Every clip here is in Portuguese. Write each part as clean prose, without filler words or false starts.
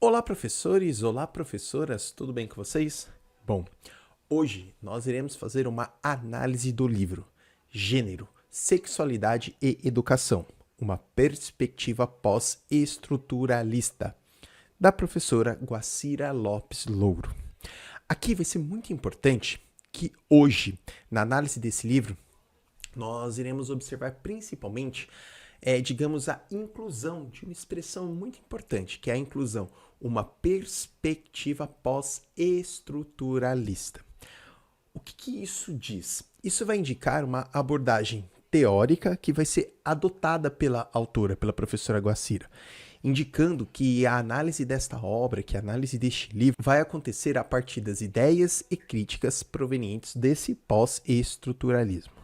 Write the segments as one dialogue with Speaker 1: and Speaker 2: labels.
Speaker 1: Olá, professores! Olá, professoras! Tudo bem com vocês? Bom, hoje nós iremos fazer uma análise do livro Gênero, Sexualidade e Educação, uma perspectiva pós-estruturalista, da professora Guacira Lopes Louro. Aqui vai ser muito importante que hoje, na análise desse livro, nós iremos observar principalmente digamos, a inclusão de uma expressão muito importante, que é a inclusão, uma perspectiva pós-estruturalista. O que isso diz? Isso vai indicar uma abordagem teórica que vai ser adotada pela autora, pela professora Guacira, indicando que a análise desta obra, que a análise deste livro, vai acontecer a partir das ideias e críticas provenientes desse pós-estruturalismo.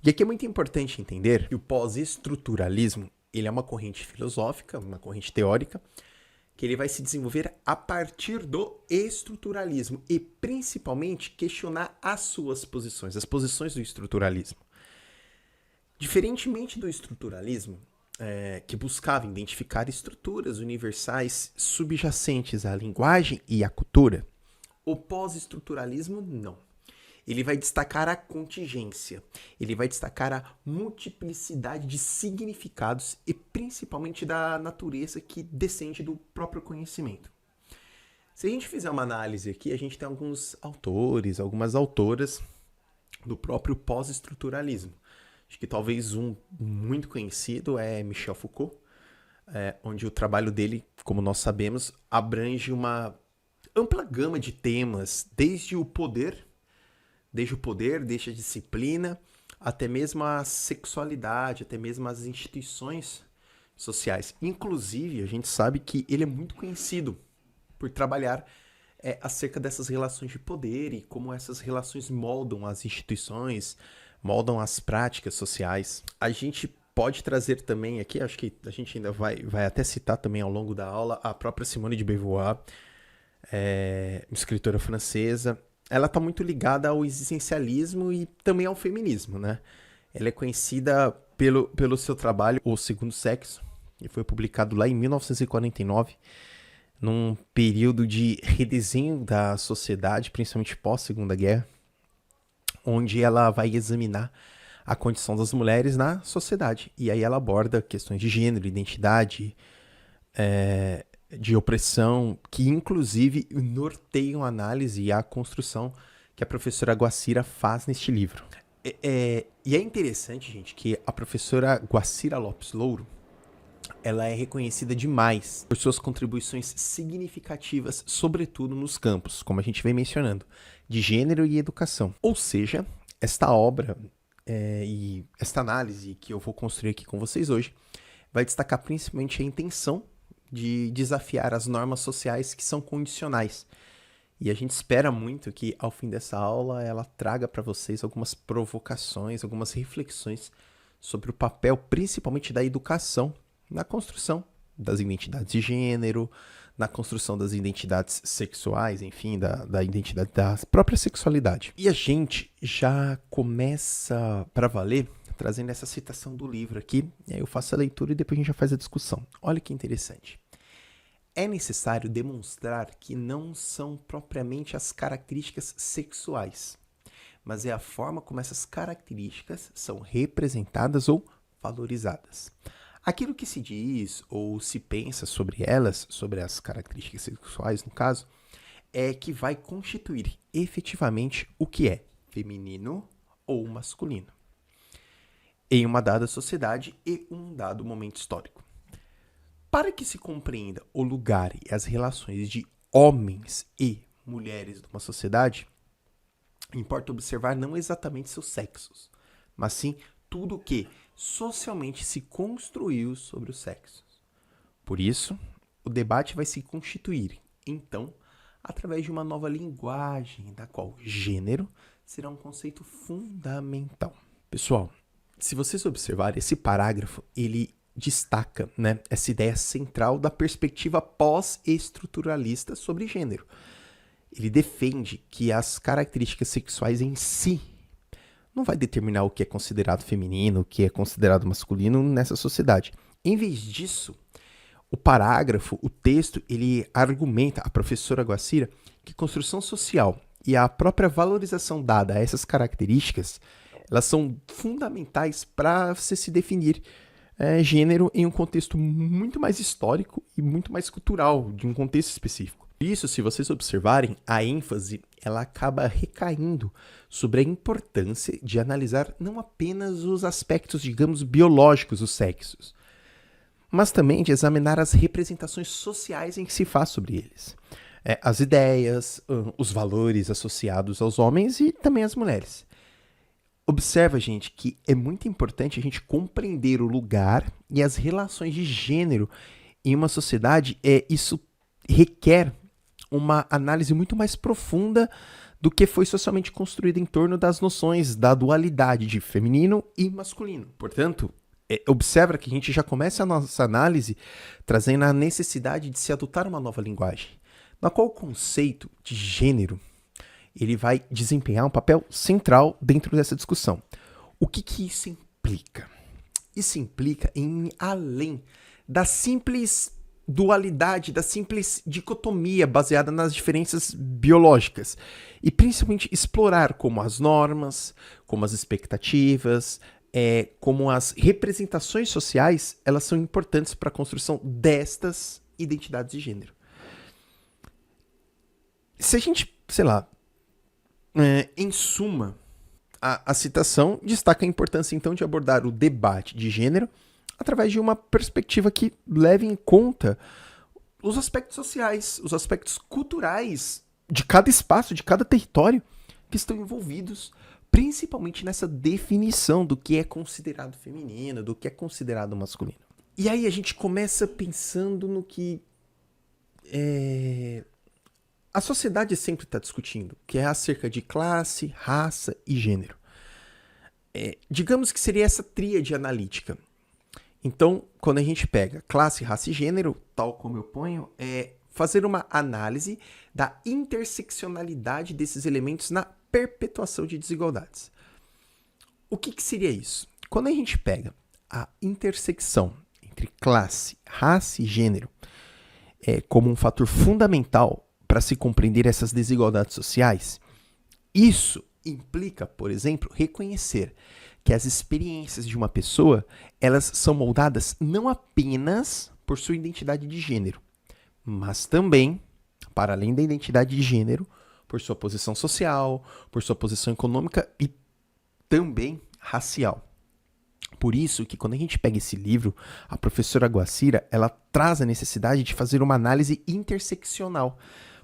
Speaker 1: E aqui é muito importante entender que o pós-estruturalismo ele é uma corrente filosófica, uma corrente teórica, que ele vai se desenvolver a partir do estruturalismo e principalmente questionar as suas posições, as posições do estruturalismo. Diferentemente do estruturalismo, que buscava identificar estruturas universais subjacentes à linguagem e à cultura, o pós-estruturalismo não. Ele vai destacar a contingência, ele vai destacar a multiplicidade de significados e principalmente da natureza que descende do próprio conhecimento. Se a gente fizer uma análise aqui, a gente tem alguns autores, algumas autoras do próprio pós-estruturalismo. Acho que talvez um muito conhecido é Michel Foucault, onde o trabalho dele, como nós sabemos, abrange uma ampla gama de temas, desde o poder, desde a disciplina, até mesmo a sexualidade, até mesmo as instituições sociais. Inclusive, a gente sabe que ele é muito conhecido por trabalhar acerca dessas relações de poder e como essas relações moldam as instituições, moldam as práticas sociais. A gente pode trazer também aqui, acho que a gente ainda vai até citar também ao longo da aula, a própria Simone de Beauvoir, escritora francesa. Ela está muito ligada ao existencialismo e também ao feminismo, né? Ela é conhecida pelo seu trabalho, O Segundo Sexo, que foi publicado lá em 1949, num período de redesenho da sociedade, principalmente pós-Segunda Guerra, onde ela vai examinar a condição das mulheres na sociedade. E aí ela aborda questões de gênero, identidade, de opressão, que inclusive norteiam a análise e a construção que a professora Guacira faz neste livro. E é interessante, gente, que a professora Guacira Lopes Louro, ela é reconhecida demais por suas contribuições significativas, sobretudo nos campos, como a gente vem mencionando, de gênero e educação. Ou seja, esta obra e esta análise que eu vou construir aqui com vocês hoje vai destacar principalmente a intenção de desafiar as normas sociais que são condicionais. E a gente espera muito que, ao fim dessa aula, ela traga para vocês algumas provocações, algumas reflexões sobre o papel, principalmente da educação, na construção das identidades de gênero, na construção das identidades sexuais, enfim, da identidade da própria sexualidade. E a gente já começa para valer trazendo essa citação do livro aqui, e aí eu faço a leitura e depois a gente já faz a discussão. Olha que interessante. É necessário demonstrar que não são propriamente as características sexuais, mas é a forma como essas características são representadas ou valorizadas. Aquilo que se diz ou se pensa sobre elas, sobre as características sexuais no caso, é que vai constituir efetivamente o que é feminino ou masculino em uma dada sociedade e um dado momento histórico. Para que se compreenda o lugar e as relações de homens e mulheres numa sociedade, importa observar não exatamente seus sexos, mas sim tudo o que socialmente se construiu sobre os sexos. Por isso, o debate vai se constituir, então, através de uma nova linguagem, da qual gênero será um conceito fundamental. Pessoal, se vocês observarem, esse parágrafo, ele destaca, né, essa ideia central da perspectiva pós-estruturalista sobre gênero. Ele defende que as características sexuais em si não vai determinar o que é considerado feminino, o que é considerado masculino nessa sociedade. Em vez disso, O parágrafo, o texto, ele argumenta, a professora Guacira, que construção social e a própria valorização dada a essas características, elas são fundamentais para você se definir gênero em um contexto muito mais histórico e muito mais cultural, de um contexto específico. Por isso, se vocês observarem, a ênfase ela acaba recaindo sobre a importância de analisar não apenas os aspectos, digamos, biológicos dos sexos, mas também de examinar as representações sociais em que se faz sobre eles. As ideias, os valores associados aos homens e também às mulheres. Observa, gente, que é muito importante a gente compreender o lugar e as relações de gênero em uma sociedade. Isso requer uma análise muito mais profunda do que foi socialmente construída em torno das noções da dualidade de feminino e masculino. Portanto, observa que a gente já começa a nossa análise trazendo a necessidade de se adotar uma nova linguagem, na qual o conceito de gênero ele vai desempenhar um papel central dentro dessa discussão. O que isso implica? Isso implica em ir além da simples dualidade, da simples dicotomia baseada nas diferenças biológicas e principalmente explorar como as normas, como as expectativas, como as representações sociais, elas são importantes para a construção destas identidades de gênero. Se a gente, sei lá, em suma, a citação destaca a importância, então, de abordar o debate de gênero através de uma perspectiva que leve em conta os aspectos sociais, os aspectos culturais de cada espaço, de cada território que estão envolvidos, principalmente nessa definição do que é considerado feminino, do que é considerado masculino. E aí a gente começa pensando no que a sociedade sempre está discutindo, que é acerca de classe, raça e gênero. Digamos que seria essa tríade analítica. Então, quando a gente pega classe, raça e gênero, tal como eu ponho, é fazer uma análise da interseccionalidade desses elementos na perpetuação de desigualdades. O que seria isso? Quando a gente pega a intersecção entre classe, raça e gênero como um fator fundamental para se compreender essas desigualdades sociais, isso implica, por exemplo, reconhecer que as experiências de uma pessoa, elas são moldadas não apenas por sua identidade de gênero, mas também, para além da identidade de gênero, por sua posição social, por sua posição econômica e também racial. Por isso que quando a gente pega esse livro, a professora Guacira, ela traz a necessidade de fazer uma análise interseccional,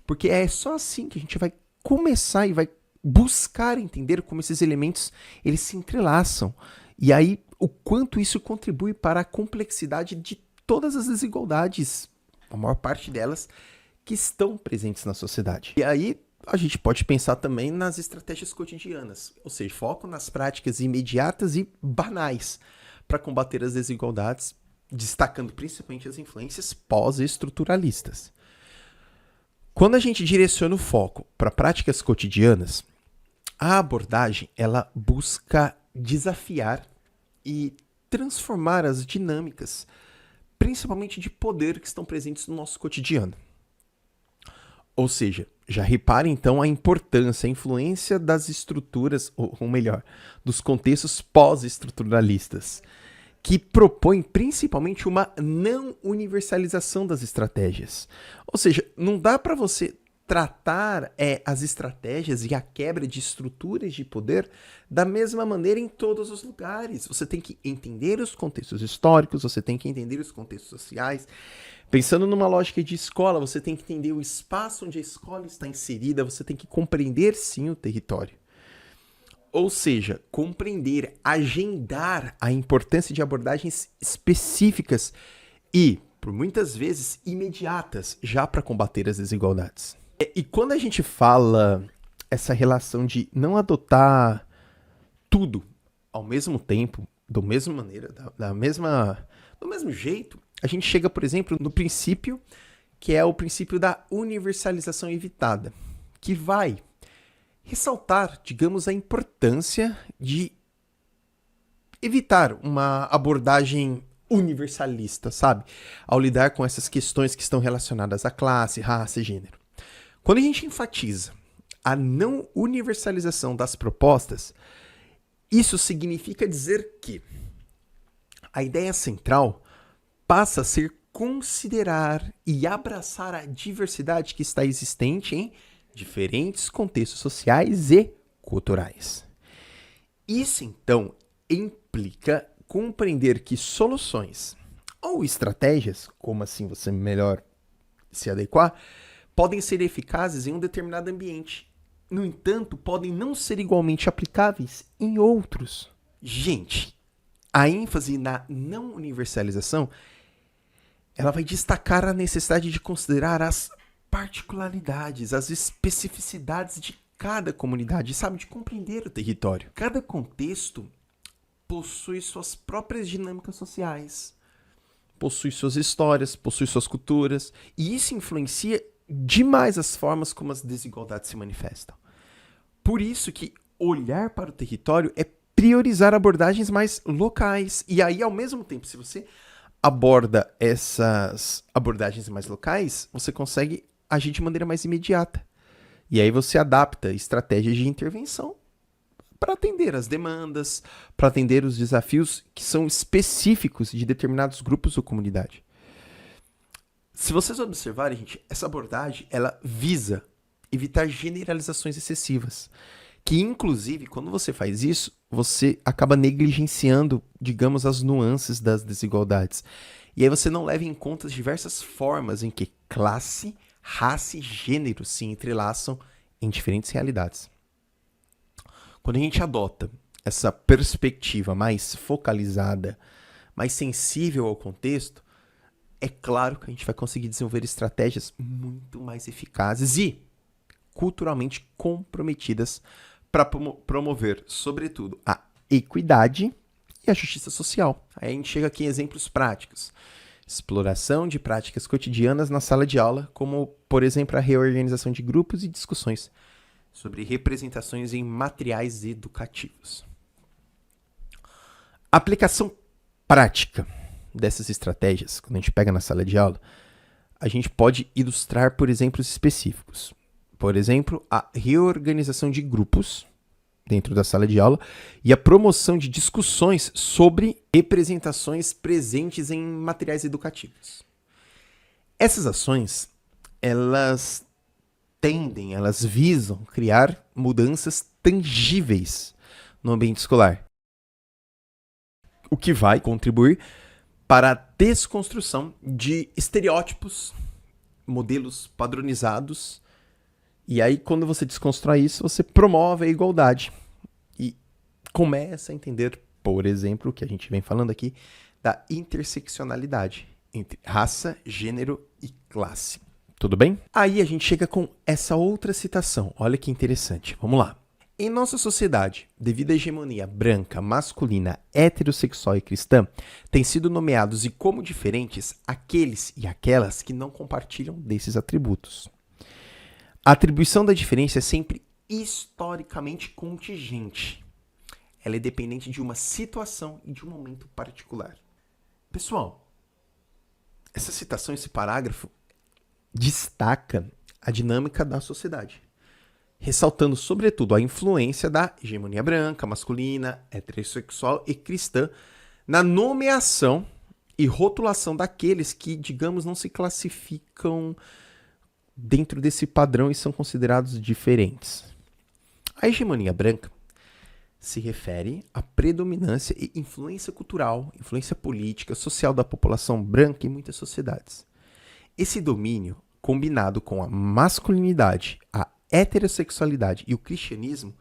Speaker 1: porque é só assim que a gente vai começar e vai buscar entender como esses elementos eles se entrelaçam. E aí, o quanto isso contribui para a complexidade de todas as desigualdades, a maior parte delas, que estão presentes na sociedade. E aí, a gente pode pensar também nas estratégias cotidianas, ou seja, foco nas práticas imediatas e banais para combater as desigualdades, destacando principalmente as influências pós-estruturalistas. Quando a gente direciona o foco para práticas cotidianas, a abordagem ela busca desafiar e transformar as dinâmicas, principalmente de poder que estão presentes no nosso cotidiano. Ou seja, já reparem então a importância, a influência das estruturas, ou melhor, dos contextos pós-estruturalistas, que propõem principalmente uma não universalização das estratégias. Ou seja, não dá para você tratar as estratégias e a quebra de estruturas de poder da mesma maneira em todos os lugares. Você tem que entender os contextos históricos, você tem que entender os contextos sociais. Pensando numa lógica de escola, você tem que entender o espaço onde a escola está inserida, você tem que compreender sim o território. Ou seja, compreender, agendar a importância de abordagens específicas e, por muitas vezes, imediatas, já para combater as desigualdades. E quando a gente fala essa relação de não adotar tudo ao mesmo tempo, da mesma maneira, do mesmo jeito, a gente chega, por exemplo, no princípio, que é o princípio da universalização evitada, que vai ressaltar, digamos, a importância de evitar uma abordagem universalista, sabe? Ao lidar com essas questões que estão relacionadas à classe, raça e gênero. Quando a gente enfatiza a não universalização das propostas, isso significa dizer que a ideia central passa a ser considerar e abraçar a diversidade que está existente em diferentes contextos sociais e culturais. Isso, então, implica compreender que soluções ou estratégias, como assim você melhor se adequar, podem ser eficazes em um determinado ambiente. No entanto, podem não ser igualmente aplicáveis em outros. Gente, a ênfase na não universalização, ela vai destacar a necessidade de considerar as particularidades, as especificidades de cada comunidade, sabe, de compreender o território. Cada contexto possui suas próprias dinâmicas sociais, possui suas histórias, possui suas culturas, e isso influencia demais as formas como as desigualdades se manifestam. Por isso que olhar para o território é priorizar abordagens mais locais. E aí, ao mesmo tempo, se você aborda essas abordagens mais locais, você consegue agir de maneira mais imediata. E aí você adapta estratégias de intervenção para atender as demandas, para atender os desafios que são específicos de determinados grupos ou comunidade. Se vocês observarem, gente, essa abordagem, ela visa evitar generalizações excessivas, que inclusive, quando você faz isso, você acaba negligenciando, digamos, as nuances das desigualdades. E aí você não leva em conta as diversas formas em que classe, raça e gênero se entrelaçam em diferentes realidades. Quando a gente adota essa perspectiva mais focalizada, mais sensível ao contexto, é claro que a gente vai conseguir desenvolver estratégias muito mais eficazes e culturalmente comprometidas para promover, sobretudo, a equidade e a justiça social. Aí a gente chega aqui em exemplos práticos. Exploração de práticas cotidianas na sala de aula, como, por exemplo, a reorganização de grupos e discussões sobre representações em materiais educativos. A aplicação prática dessas estratégias, quando a gente pega na sala de aula, a gente pode ilustrar por exemplos específicos. Por exemplo, a reorganização de grupos dentro da sala de aula e a promoção de discussões sobre representações presentes em materiais educativos. Essas ações, elas visam criar mudanças tangíveis no ambiente escolar, o que vai contribuir para a desconstrução de estereótipos, modelos padronizados. E aí, quando você desconstrói isso, você promove a igualdade e começa a entender, por exemplo, o que a gente vem falando aqui, da interseccionalidade entre raça, gênero e classe. Tudo bem? Aí a gente chega com essa outra citação. Olha que interessante. Vamos lá. Em nossa sociedade, devido à hegemonia branca, masculina, heterossexual e cristã, têm sido nomeados e como diferentes aqueles e aquelas que não compartilham desses atributos. A atribuição da diferença é sempre historicamente contingente. Ela é dependente de uma situação e de um momento particular. Pessoal, essa citação, esse parágrafo, destaca a dinâmica da sociedade, ressaltando, sobretudo, a influência da hegemonia branca, masculina, heterossexual e cristã na nomeação e rotulação daqueles que, digamos, não se classificam dentro desse padrão e são considerados diferentes. A hegemonia branca se refere à predominância e influência cultural, influência política, social da população branca em muitas sociedades. Esse domínio, combinado com a masculinidade, a heterossexualidade e o cristianismo,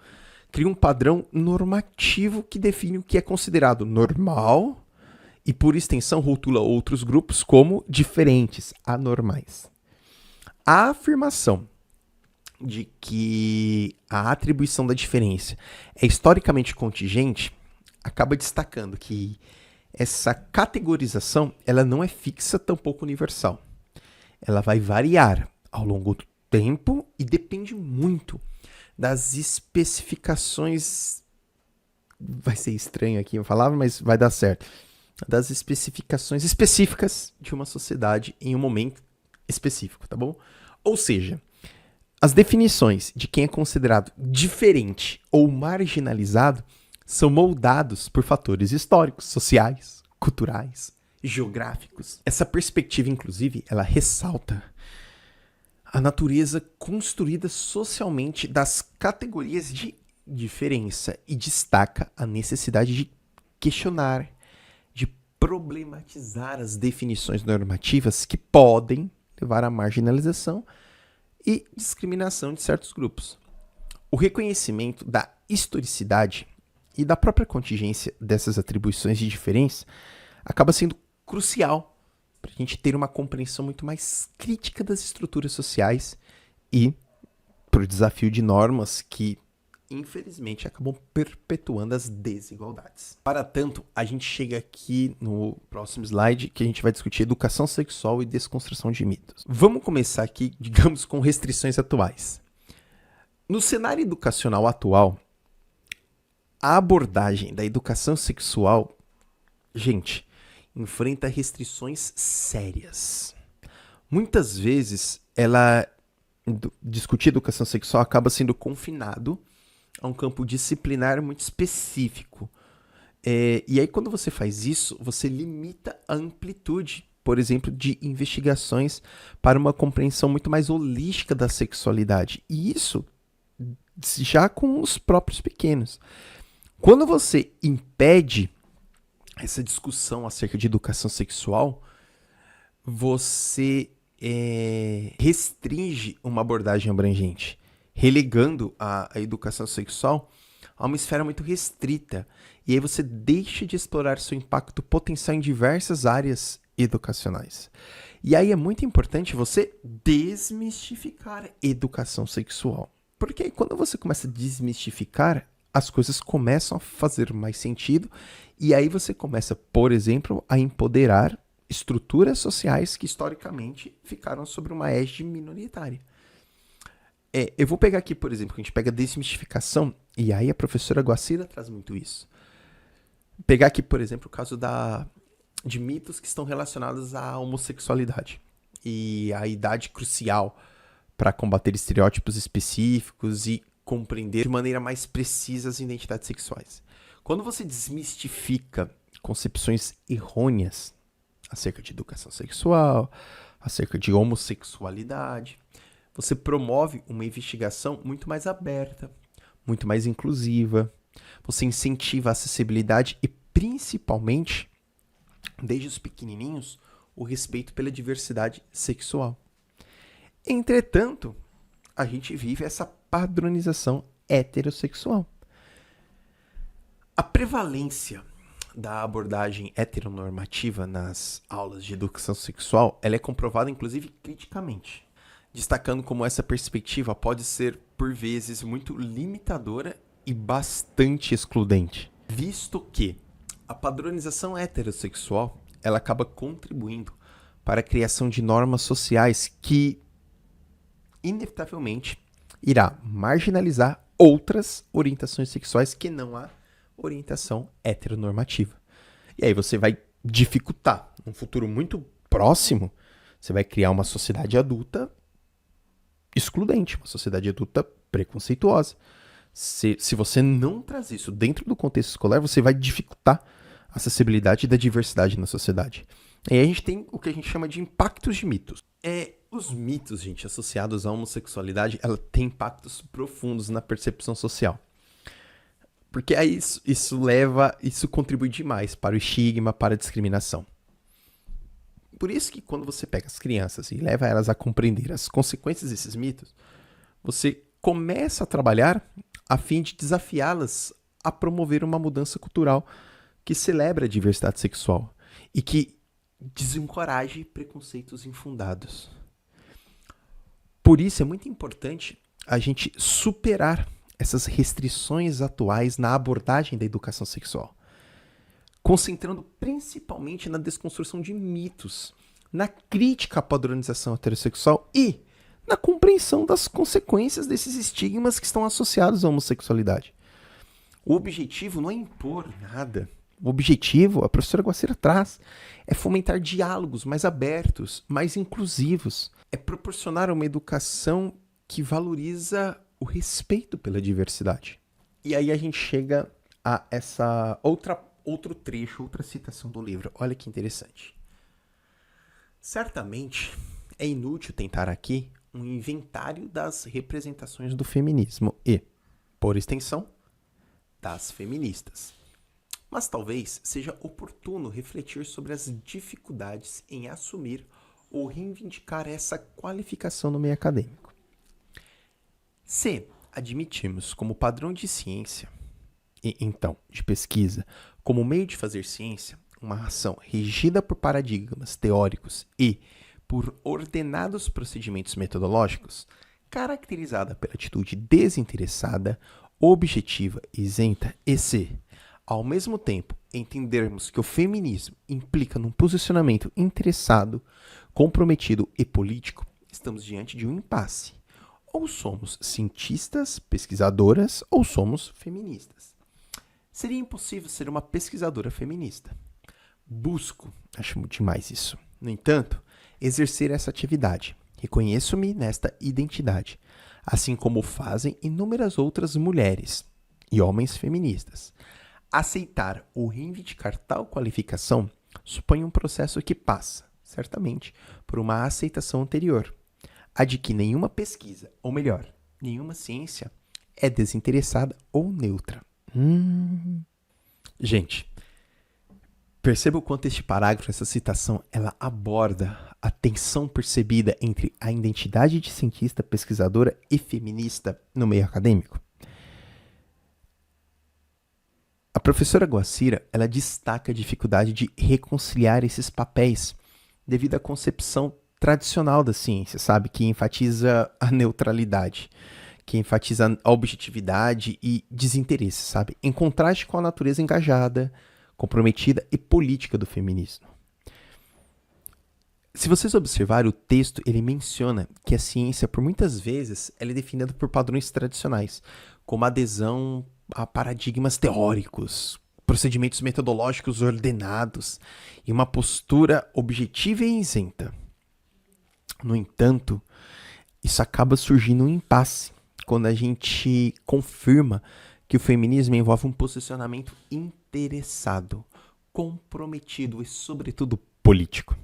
Speaker 1: cria um padrão normativo que define o que é considerado normal e, por extensão, rotula outros grupos como diferentes, anormais. A afirmação de que a atribuição da diferença é historicamente contingente acaba destacando que essa categorização ela não é fixa, tampouco universal. Ela vai variar ao longo do tempo e depende muito das especificações. Vai ser estranho aqui eu falar, mas vai dar certo. das especificações específicas de uma sociedade em um momento específico, tá bom? Ou seja, as definições de quem é considerado diferente ou marginalizado são moldados por fatores históricos, sociais, culturais, geográficos. Essa perspectiva, inclusive, ela ressalta a natureza construída socialmente das categorias de diferença e destaca a necessidade de questionar, de problematizar as definições normativas que podem levar à marginalização e discriminação de certos grupos. O reconhecimento da historicidade e da própria contingência dessas atribuições de diferença acaba sendo crucial para a gente ter uma compreensão muito mais crítica das estruturas sociais e para o desafio de normas que, infelizmente, acabam perpetuando as desigualdades. Para tanto, a gente chega aqui no próximo slide que a gente vai discutir educação sexual e desconstrução de mitos. Vamos começar aqui, digamos, com restrições atuais. No cenário educacional atual, a abordagem da educação sexual, gente, enfrenta restrições sérias. Muitas vezes, discutir educação sexual acaba sendo confinado a um campo disciplinar muito específico. E aí, quando você faz isso, você limita a amplitude, por exemplo, de investigações para uma compreensão muito mais holística da sexualidade. E isso já com os próprios pequenos. Quando você impede essa discussão acerca de educação sexual, você restringe uma abordagem abrangente, relegando a educação sexual a uma esfera muito restrita. E aí você deixa de explorar seu impacto potencial em diversas áreas educacionais. E aí é muito importante você desmistificar educação sexual. Porque aí quando você começa a desmistificar, as coisas começam a fazer mais sentido. E aí você começa, por exemplo, a empoderar estruturas sociais que historicamente ficaram sobre uma égide minoritária. Eu vou pegar aqui, por exemplo, que a gente pega desmistificação, e aí a professora Guacira traz muito isso. Pegar aqui, por exemplo, o caso de mitos que estão relacionados à homossexualidade e a idade crucial para combater estereótipos específicos e compreender de maneira mais precisa as identidades sexuais. Quando você desmistifica concepções errôneas acerca de educação sexual, acerca de homossexualidade, você promove uma investigação muito mais aberta, muito mais inclusiva, você incentiva a acessibilidade e, principalmente, desde os pequenininhos, o respeito pela diversidade sexual. Entretanto, a gente vive essa padronização heterossexual. A prevalência da abordagem heteronormativa nas aulas de educação sexual, ela é comprovada, inclusive, criticamente, destacando como essa perspectiva pode ser, por vezes, muito limitadora e bastante excludente, visto que a padronização heterossexual ela acaba contribuindo para a criação de normas sociais que, inevitavelmente, irá marginalizar outras orientações sexuais que não a orientação heteronormativa. E aí você vai dificultar, num futuro muito próximo, você vai criar uma sociedade adulta excludente, uma sociedade adulta preconceituosa. Se você não traz isso dentro do contexto escolar, você vai dificultar a acessibilidade da diversidade na sociedade. E aí a gente tem o que a gente chama de impactos de mitos. Os mitos, gente, associados à homossexualidade, ela tem impactos profundos na percepção social. Porque aí isso contribui demais para o estigma, para a discriminação. Por isso que quando você pega as crianças e leva elas a compreender as consequências desses mitos, você começa a trabalhar a fim de desafiá-las a promover uma mudança cultural que celebra a diversidade sexual e que desencoraje preconceitos infundados. Por isso é muito importante a gente superar essas restrições atuais na abordagem da educação sexual, concentrando principalmente na desconstrução de mitos, na crítica à padronização heterossexual e na compreensão das consequências desses estigmas que estão associados à homossexualidade. O objetivo não é impor nada, O objetivo, a professora Guacira traz, é fomentar diálogos mais abertos, mais inclusivos. É proporcionar uma educação que valoriza o respeito pela diversidade. E aí a gente chega a outro trecho, outra citação do livro. Olha que interessante. Certamente é inútil tentar aqui um inventário das representações do feminismo e, por extensão, das feministas. Mas talvez seja oportuno refletir sobre as dificuldades em assumir ou reivindicar essa qualificação no meio acadêmico. Se admitirmos como padrão de ciência, e então de pesquisa, como meio de fazer ciência, uma ação regida por paradigmas teóricos e por ordenados procedimentos metodológicos, caracterizada pela atitude desinteressada, objetiva, isenta, e se, ao mesmo tempo, entendermos que o feminismo implica num posicionamento interessado, comprometido e político, estamos diante de um impasse. Ou somos cientistas, pesquisadoras, ou somos feministas. Seria impossível ser uma pesquisadora feminista. Busco, acho demais isso. No entanto, exercer essa atividade. Reconheço-me nesta identidade, assim como fazem inúmeras outras mulheres e homens feministas. Aceitar ou reivindicar tal qualificação supõe um processo que passa, certamente, por uma aceitação anterior, a de que nenhuma pesquisa, ou melhor, nenhuma ciência, é desinteressada ou neutra. Gente, perceba o quanto este parágrafo, essa citação, ela aborda a tensão percebida entre a identidade de cientista, pesquisadora e feminista no meio acadêmico. A professora Guacira, ela destaca a dificuldade de reconciliar esses papéis devido à concepção tradicional da ciência, sabe? Que enfatiza a neutralidade, que enfatiza a objetividade e desinteresse, sabe? Em contraste com a natureza engajada, comprometida e política do feminismo. Se vocês observarem o texto, ele menciona que a ciência, por muitas vezes, ela é definida por padrões tradicionais, como adesão a paradigmas teóricos, procedimentos metodológicos ordenados e uma postura objetiva e isenta. No entanto, isso acaba surgindo um impasse quando a gente confirma que o feminismo envolve um posicionamento interessado, comprometido e, sobretudo, político.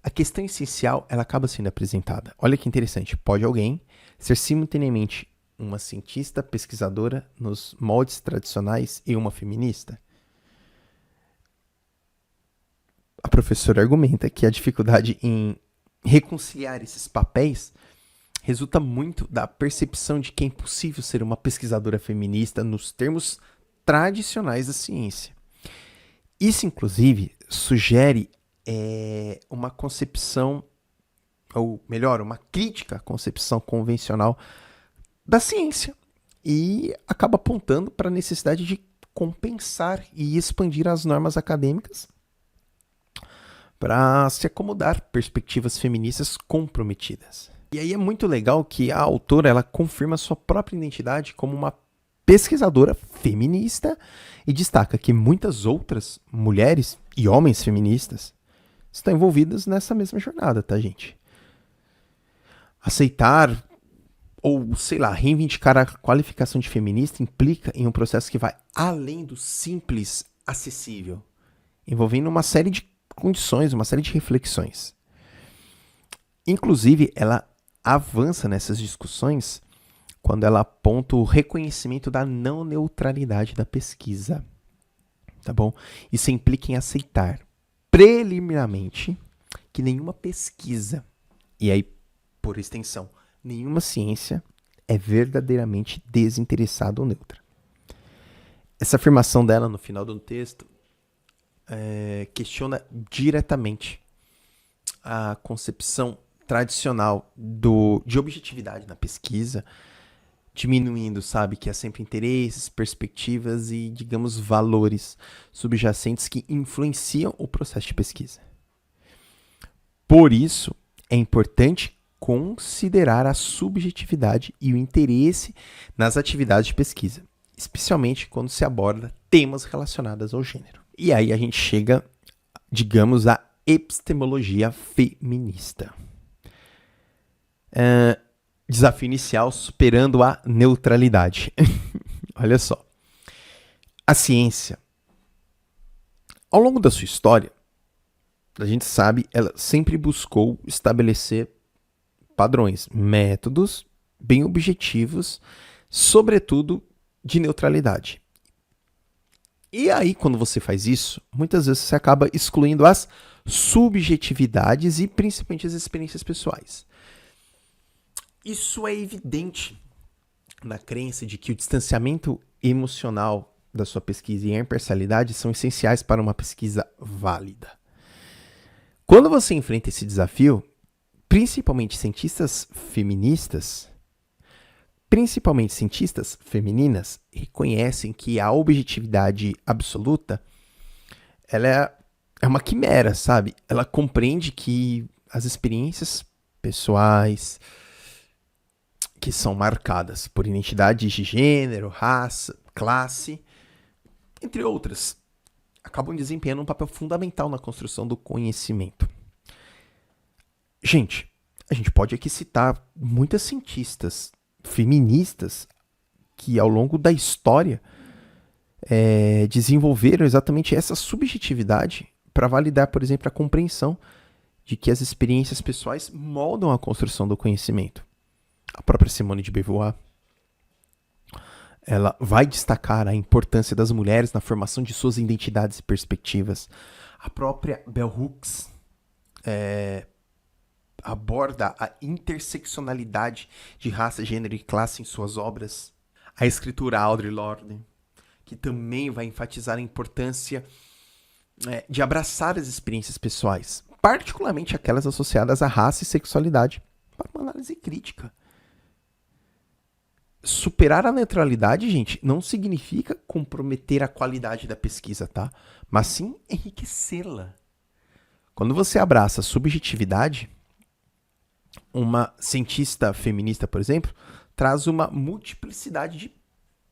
Speaker 1: A questão essencial, ela acaba sendo apresentada. Olha que interessante, pode alguém ser simultaneamente uma cientista, pesquisadora nos moldes tradicionais e uma feminista? A professora argumenta que a dificuldade em reconciliar esses papéis resulta muito da percepção de que é impossível ser uma pesquisadora feminista nos termos tradicionais da ciência. Isso, inclusive, sugere uma concepção, ou melhor, uma crítica à concepção convencional da ciência e acaba apontando para a necessidade de compensar e expandir as normas acadêmicas para se acomodar perspectivas feministas comprometidas. E aí é muito legal que a autora ela confirma sua própria identidade como uma pesquisadora feminista e destaca que muitas outras mulheres e homens feministas estão envolvidos nessa mesma jornada, tá, gente? Aceitar ou, sei lá, reivindicar a qualificação de feminista implica em um processo que vai além do simples acessível, envolvendo uma série de condições, uma série de reflexões. Inclusive, ela avança nessas discussões quando ela aponta o reconhecimento da não neutralidade da pesquisa, tá bom? Isso implica em aceitar preliminarmente que nenhuma pesquisa, e aí, por extensão, nenhuma ciência é verdadeiramente desinteressada ou neutra. Essa afirmação dela no final do texto questiona diretamente a concepção tradicional de objetividade na pesquisa, diminuindo, sabe, que há sempre interesses, perspectivas e, digamos, valores subjacentes que influenciam o processo de pesquisa. Por isso, é importante considerar a subjetividade e o interesse nas atividades de pesquisa, especialmente quando se aborda temas relacionados ao gênero. E aí a gente chega, digamos, à epistemologia feminista. Desafio inicial, superando a neutralidade. Olha só. A ciência, ao longo da sua história, a gente sabe, ela sempre buscou estabelecer padrões, métodos bem objetivos, sobretudo de neutralidade. E aí, quando você faz isso, muitas vezes você acaba excluindo as subjetividades e principalmente as experiências pessoais. Isso é evidente na crença de que o distanciamento emocional da sua pesquisa e a imparcialidade são essenciais para uma pesquisa válida. Quando você enfrenta esse desafio, principalmente cientistas femininas, reconhecem que a objetividade absoluta ela é uma quimera, sabe? Ela compreende que as experiências pessoais que são marcadas por identidades de gênero, raça, classe, entre outras, acabam desempenhando um papel fundamental na construção do conhecimento. Gente, a gente pode aqui citar muitas cientistas feministas que ao longo da história desenvolveram exatamente essa subjetividade para validar, por exemplo, a compreensão de que as experiências pessoais moldam a construção do conhecimento. A própria Simone de Beauvoir, ela vai destacar a importância das mulheres na formação de suas identidades e perspectivas. A própria Bell Hooks aborda a interseccionalidade de raça, gênero e classe em suas obras. A escritora Audre Lorde, que também vai enfatizar a importância de abraçar as experiências pessoais, particularmente aquelas associadas à raça e sexualidade, para uma análise crítica. Superar a neutralidade, gente, não significa comprometer a qualidade da pesquisa, tá? Mas sim enriquecê-la. Quando você abraça a subjetividade, uma cientista feminista, por exemplo, traz uma multiplicidade de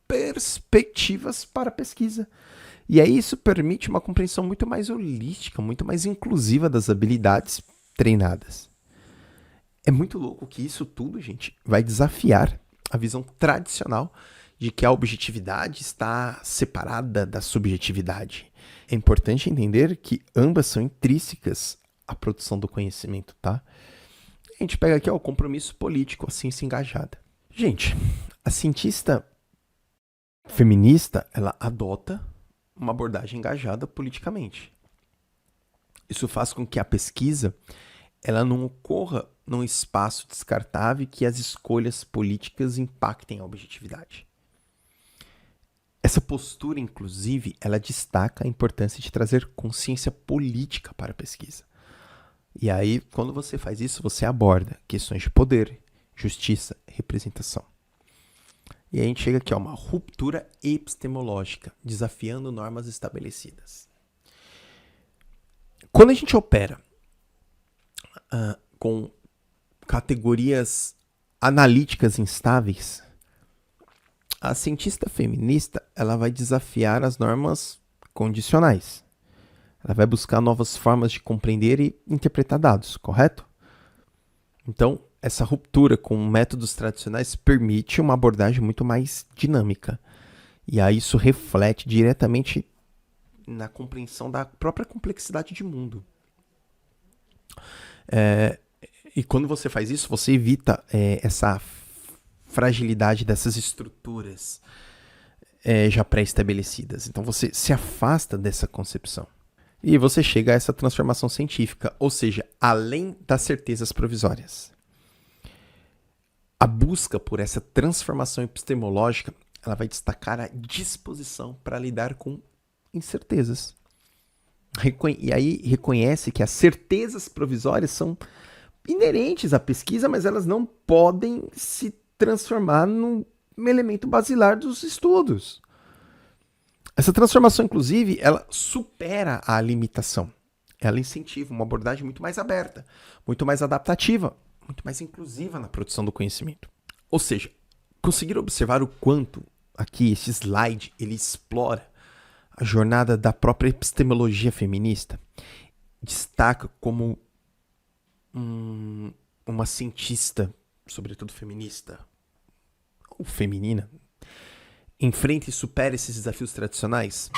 Speaker 1: perspectivas para a pesquisa. E aí isso permite uma compreensão muito mais holística, muito mais inclusiva das habilidades treinadas. É muito louco que isso tudo, gente, vai desafiar a visão tradicional de que a objetividade está separada da subjetividade. É importante entender que ambas são intrínsecas à produção do conhecimento, tá? A gente pega aqui o compromisso político, a ciência engajada. Gente, a cientista feminista, ela adota uma abordagem engajada politicamente. Isso faz com que a pesquisa ela não ocorra num espaço descartável e que as escolhas políticas impactem a objetividade. Essa postura, inclusive, ela destaca a importância de trazer consciência política para a pesquisa. E aí, quando você faz isso, você aborda questões de poder, justiça, representação. E aí a gente chega aqui a uma ruptura epistemológica, desafiando normas estabelecidas. Quando a gente opera com categorias analíticas instáveis, a cientista feminista ela vai desafiar as normas condicionais. Ela vai buscar novas formas de compreender e interpretar dados, correto? Então, essa ruptura com métodos tradicionais permite uma abordagem muito mais dinâmica. E aí isso reflete diretamente na compreensão da própria complexidade de mundo. E quando você faz isso, você evita essa fragilidade dessas estruturas já pré-estabelecidas. Então você se afasta dessa concepção. E você chega a essa transformação científica, ou seja, além das certezas provisórias. A busca por essa transformação epistemológica, ela vai destacar a disposição para lidar com incertezas. E aí reconhece que as certezas provisórias são inerentes à pesquisa, mas elas não podem se transformar num elemento basilar dos estudos. Essa transformação, inclusive, ela supera a limitação. Ela incentiva uma abordagem muito mais aberta, muito mais adaptativa, muito mais inclusiva na produção do conhecimento. Ou seja, conseguir observar o quanto aqui esse slide ele explora a jornada da própria epistemologia feminista, destaca como uma cientista, sobretudo feminista, ou feminina, enfrenta e supera esses desafios tradicionais,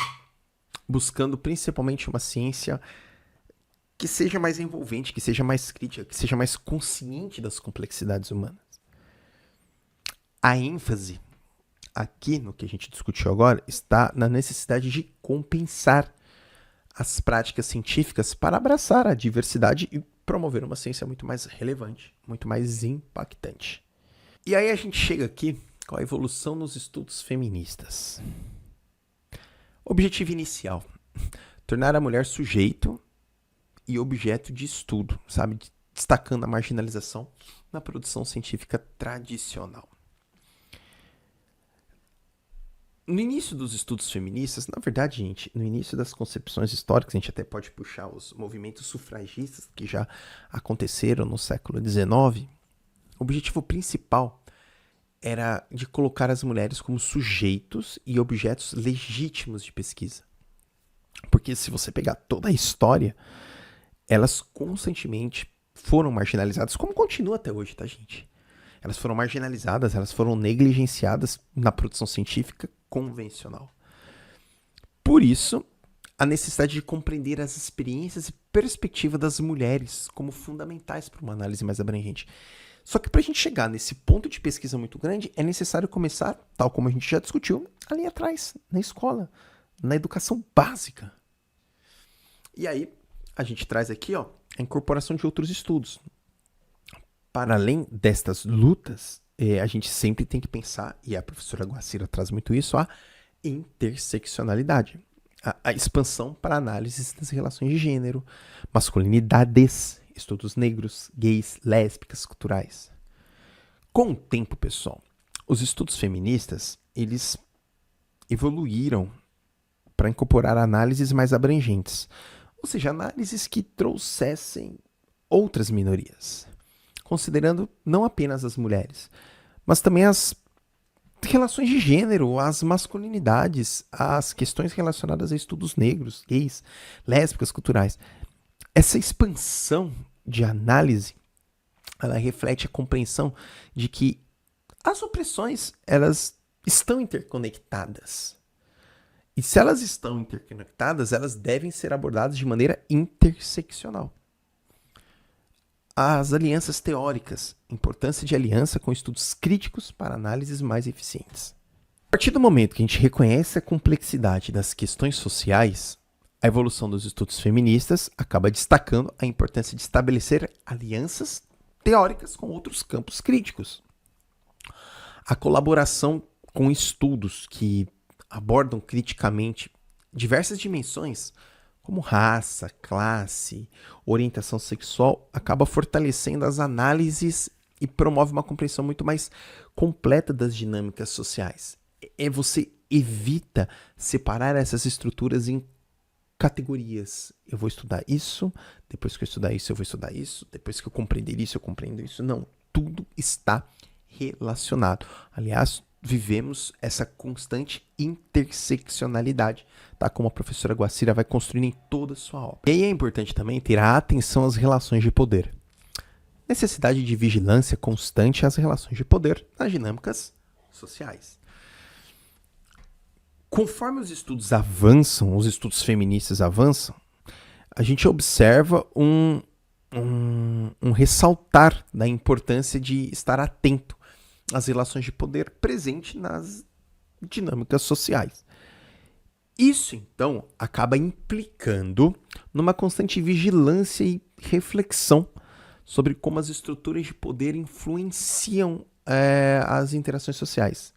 Speaker 1: buscando principalmente uma ciência que seja mais envolvente, que seja mais crítica, que seja mais consciente das complexidades humanas. A ênfase aqui no que a gente discutiu agora está na necessidade de compensar as práticas científicas para abraçar a diversidade e promover uma ciência muito mais relevante, muito mais impactante. E aí a gente chega aqui com a evolução nos estudos feministas. Objetivo inicial: tornar a mulher sujeito e objeto de estudo, sabe? Destacando a marginalização na produção científica tradicional. No início dos estudos feministas, na verdade, gente, no início das concepções históricas, a gente até pode puxar os movimentos sufragistas que já aconteceram no século XIX, o objetivo principal era de colocar as mulheres como sujeitos e objetos legítimos de pesquisa. Porque se você pegar toda a história, elas constantemente foram marginalizadas, como continua até hoje, tá, gente? Elas foram marginalizadas, elas foram negligenciadas na produção científica convencional. Por isso, a necessidade de compreender as experiências e perspectiva das mulheres como fundamentais para uma análise mais abrangente. Só que para a gente chegar nesse ponto de pesquisa muito grande, é necessário começar, tal como a gente já discutiu, ali atrás, na escola, na educação básica. E aí, a gente traz aqui a incorporação de outros estudos. Para além destas lutas, a gente sempre tem que pensar, e a professora Guacira traz muito isso, a interseccionalidade. A expansão para análises das relações de gênero, masculinidades, estudos negros, gays, lésbicas, culturais. Com o tempo, pessoal, os estudos feministas, eles evoluíram para incorporar análises mais abrangentes, ou seja, análises que trouxessem outras minorias, considerando não apenas as mulheres, mas também as relações de gênero, as masculinidades, as questões relacionadas a estudos negros, gays, lésbicas, culturais. Essa expansão de análise, ela reflete a compreensão de que as opressões, elas estão interconectadas. E se elas estão interconectadas, elas devem ser abordadas de maneira interseccional. As alianças teóricas, importância de aliança com estudos críticos para análises mais eficientes. A partir do momento que a gente reconhece a complexidade das questões sociais, a evolução dos estudos feministas acaba destacando a importância de estabelecer alianças teóricas com outros campos críticos. A colaboração com estudos que abordam criticamente diversas dimensões, como raça, classe, orientação sexual, acaba fortalecendo as análises e promove uma compreensão muito mais completa das dinâmicas sociais. Você evita separar essas estruturas em categorias. Eu vou estudar isso, depois que eu estudar isso, eu vou estudar isso, depois que eu compreender isso, eu compreendo isso. Não, tudo está relacionado. Aliás, vivemos essa constante interseccionalidade, tá? Como a professora Guacira vai construindo em toda a sua obra. E aí é importante também ter a atenção às relações de poder. Necessidade de vigilância constante às relações de poder nas dinâmicas sociais. Conforme os estudos avançam, os estudos feministas avançam, a gente observa um ressaltar da importância de estar atento às relações de poder presente nas dinâmicas sociais. Isso, então, acaba implicando numa constante vigilância e reflexão sobre como as estruturas de poder influenciam as interações sociais,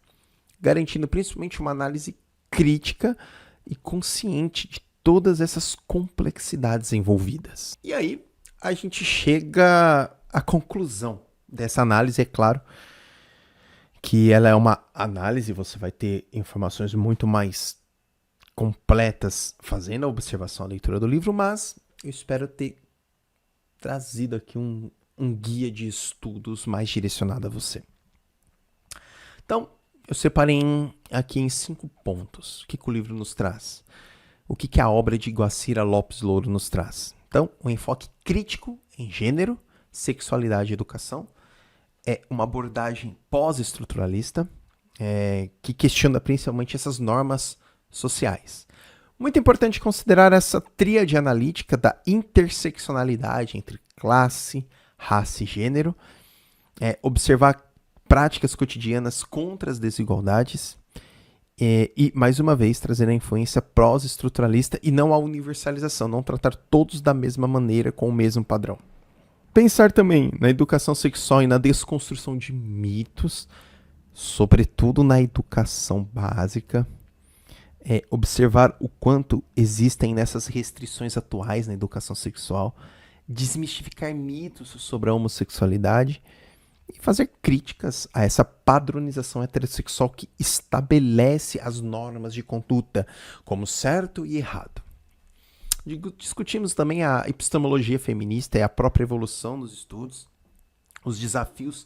Speaker 1: garantindo principalmente uma análise crítica e consciente de todas essas complexidades envolvidas. E aí, a gente chega à conclusão dessa análise, é claro, que ela é uma análise, você vai ter informações muito mais completas fazendo a observação, a leitura do livro, mas eu espero ter trazido aqui um guia de estudos mais direcionado a você. Então, eu separei aqui em 5 pontos. O que o livro nos traz? o que a obra de Guacira Lopes Louro nos traz? Então, um enfoque crítico em gênero, sexualidade e educação, é uma abordagem pós-estruturalista, que questiona principalmente essas normas sociais. Muito importante considerar essa tríade analítica da interseccionalidade entre classe, raça e gênero, observar práticas cotidianas contra as desigualdades e, mais uma vez, trazer a influência pós-estruturalista e não a universalização, não tratar todos da mesma maneira, com o mesmo padrão. Pensar também na educação sexual e na desconstrução de mitos, sobretudo na educação básica. Observar o quanto existem nessas restrições atuais na educação sexual, desmistificar mitos sobre a homossexualidade e fazer críticas a essa padronização heterossexual que estabelece as normas de conduta como certo e errado. Discutimos também a epistemologia feminista e a própria evolução dos estudos, os desafios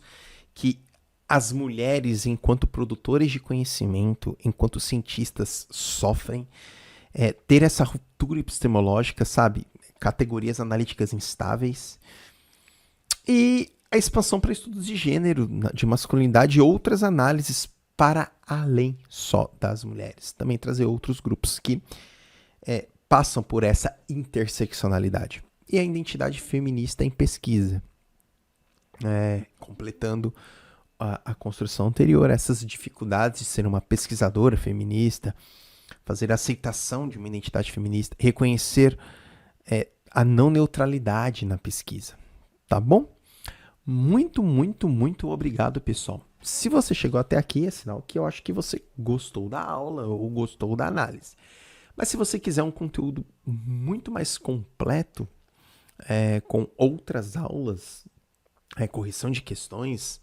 Speaker 1: que as mulheres, enquanto produtoras de conhecimento, enquanto cientistas, sofrem, ter essa ruptura epistemológica, sabe? Categorias analíticas instáveis. E a expansão para estudos de gênero, de masculinidade e outras análises para além só das mulheres. Também trazer outros grupos que passam por essa interseccionalidade. E a identidade feminista em pesquisa, completando a construção anterior, essas dificuldades de ser uma pesquisadora feminista, fazer a aceitação de uma identidade feminista, reconhecer a não neutralidade na pesquisa, tá bom? Muito, muito, muito obrigado, pessoal. Se você chegou até aqui, é sinal que eu acho que você gostou da aula ou gostou da análise. Mas se você quiser um conteúdo muito mais completo, com outras aulas, correção de questões,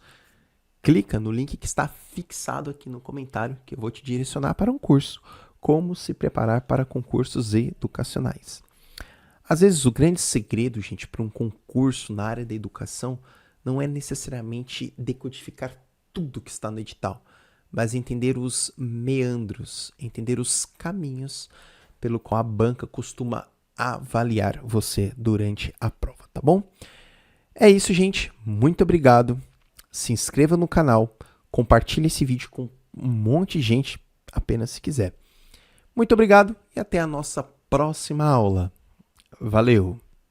Speaker 1: clica no link que está fixado aqui no comentário, que eu vou te direcionar para um curso, Como se preparar para concursos educacionais. Às vezes o grande segredo, gente, para um concurso na área da educação não é necessariamente decodificar tudo que está no edital, mas entender os meandros, entender os caminhos pelo qual a banca costuma avaliar você durante a prova, tá bom? É isso, gente. Muito obrigado. Se inscreva no canal, compartilhe esse vídeo com um monte de gente, apenas se quiser. Muito obrigado e até a nossa próxima aula. Valeu!